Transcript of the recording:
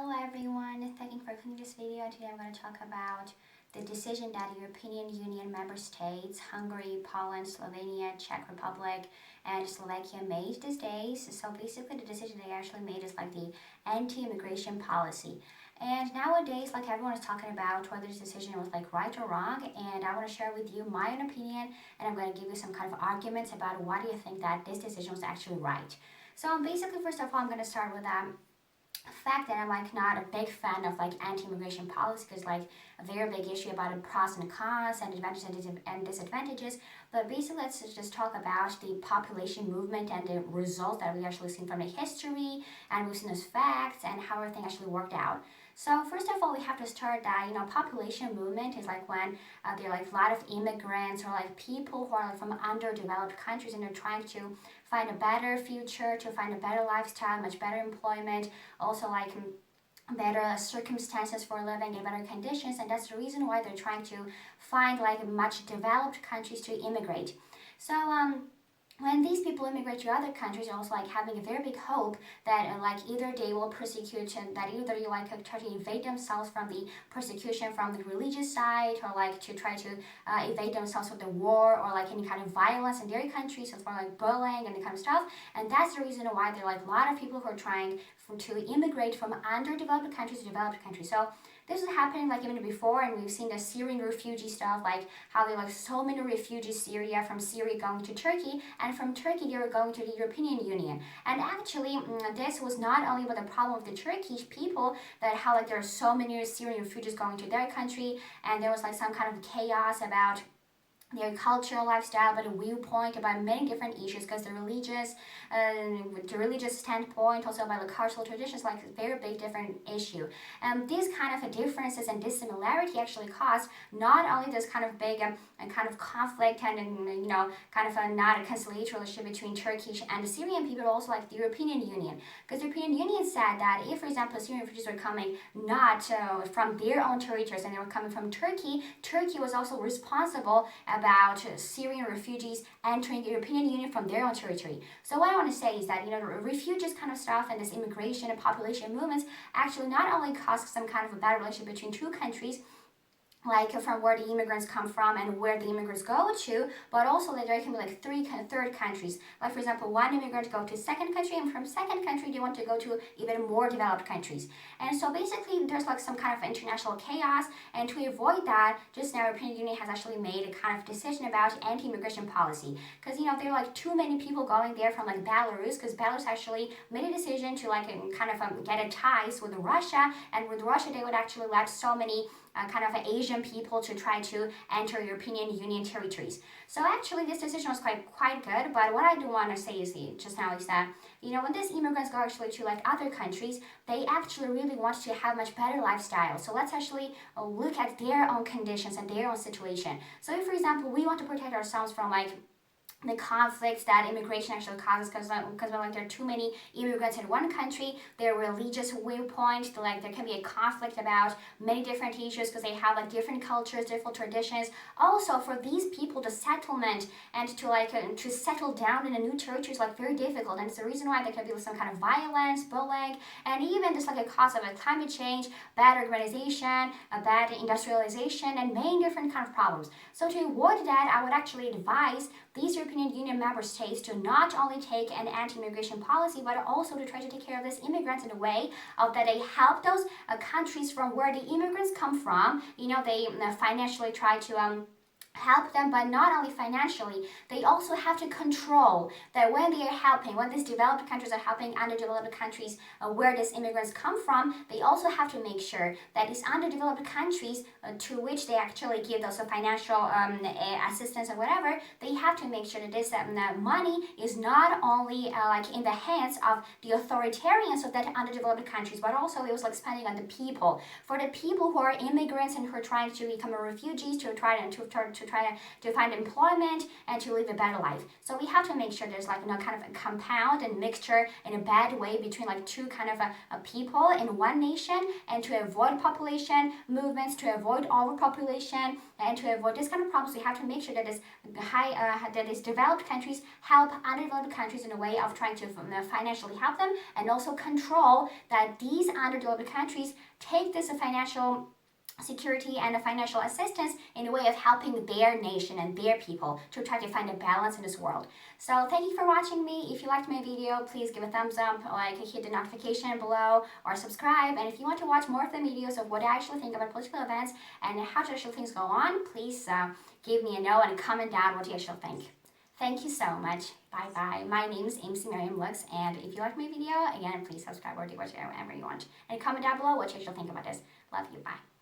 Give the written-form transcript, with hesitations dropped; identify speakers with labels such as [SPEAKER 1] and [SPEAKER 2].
[SPEAKER 1] Hello everyone, thank you for clicking this video. Today I'm going to talk about the decision that European Union member states, Hungary, Poland, Slovenia, Czech Republic, and Slovakia made these days. So basically the decision they actually made is like the anti-immigration policy. And nowadays, like everyone is talking about whether this decision was like right or wrong, and I want to share with you my own opinion, and I'm going to give you some kind of arguments about why do you think that this decision was actually right. So basically, first of all, I'm going to start with fact that I'm like not a big fan of like anti-immigration policy because like a very big issue about the pros and cons and advantages and disadvantages. But basically, let's just talk about the population movement and the results that we actually seen from the history, and we've seen those facts and how everything actually worked out. So first of all, we have to start that, population movement is like when there are like a lot of immigrants or like people who are like from underdeveloped countries and they're trying to find a better future, to find a better lifestyle, much better employment, also like better circumstances for living in better conditions, and that's the reason why they're trying to find like much developed countries to immigrate. So when these people immigrate to other countries, they're also like having a very big hope that like either they will persecute and that either you like try to evade themselves from the persecution from the religious side, or like to try to evade themselves from the war or like any kind of violence in their countries, so for like bullying and the kind of stuff. And that's the reason why there are like a lot of people who are trying to immigrate from underdeveloped countries to developed countries. So this is happening like even before, and we've seen the Syrian refugee stuff, like how there are like so many refugees from Syria going to Turkey, and from Turkey they were going to the European Union. And actually, this was not only about the problem of the Turkish people, that how like there are so many Syrian refugees going to their country, and there was like some kind of chaos about their cultural lifestyle, but a viewpoint about many different issues, because the religious standpoint, also about the cultural traditions, like a very big different issue. These kind of differences and dissimilarity actually caused not only this kind of big kind of conflict and kind of a not a conciliatory relationship between Turkish and the Syrian people, but also like the European Union, because the European Union said that if, for example, Syrian refugees were coming not from their own territories and they were coming from Turkey, Turkey was also responsible about Syrian refugees entering the European Union from their own territory. So what I want to say is that, the refugees kind of stuff and this immigration and population movements actually not only cause some kind of a bad relationship between two countries, like from where the immigrants come from and where the immigrants go to, but also that there can be like third countries. Like for example, one immigrant go to second country, and from second country they want to go to even more developed countries. And so basically there's like some kind of international chaos, and to avoid that, just now European Union has actually made a kind of decision about anti-immigration policy. Because there are like too many people going there from like Belarus, because Belarus actually made a decision to like kind of get a ties with Russia, and with Russia they would actually let so many kind of Asian people to try to enter European Union territories. So actually this decision was quite good, but what I do want to say is that when these immigrants go actually to like other countries, they actually really want to have much better lifestyle. So let's actually look at their own conditions and their own situation. So if, for example, we want to protect ourselves from like the conflicts that immigration actually causes, because like there are too many immigrants in one country, their religious viewpoint, like there can be a conflict about many different issues because they have like different cultures, different traditions. Also, for these people, the settlement and to settle down in a new territory is like very difficult, and it's the reason why there can be some kind of violence, bullying, and even just like a cause of a climate change, bad urbanization, a bad industrialization, and many different kind of problems. So to avoid that, I would actually advise these European Union member states to not only take an anti-immigration policy, but also to try to take care of these immigrants in a way of that they help those countries from where the immigrants come from. They financially try to help them, but not only financially, they also have to control that when they are helping, when these developed countries are helping underdeveloped countries where these immigrants come from, they also have to make sure that these underdeveloped countries to which they actually give those financial assistance or whatever, they have to make sure that this money is not only like in the hands of the authoritarians of that underdeveloped countries, but also it was like spending on the people. For the people who are immigrants and who are trying to become refugees, to try try to find employment and to live a better life. So we have to make sure there's like, kind of a compound and mixture in a bad way between like two kind of people in one nation, and to avoid population movements, to avoid overpopulation, and to avoid this kind of problems, we have to make sure that is developed countries help underdeveloped countries in a way of trying to financially help them, and also control that these underdeveloped countries take this financial security and financial assistance in a way of helping their nation and their people to try to find a balance in this world. So thank you for watching me. If you liked my video, please give a thumbs up, like hit the notification below, or subscribe. And if you want to watch more of the videos of what I actually think about political events and how actual things go on, please give me a note and comment down what you actually think. Thank you so much. Bye bye. My name is MC Miriam Lux, and if you like my video, again, please subscribe or do whatever you want. And comment down below what you actually think about this. Love you. Bye.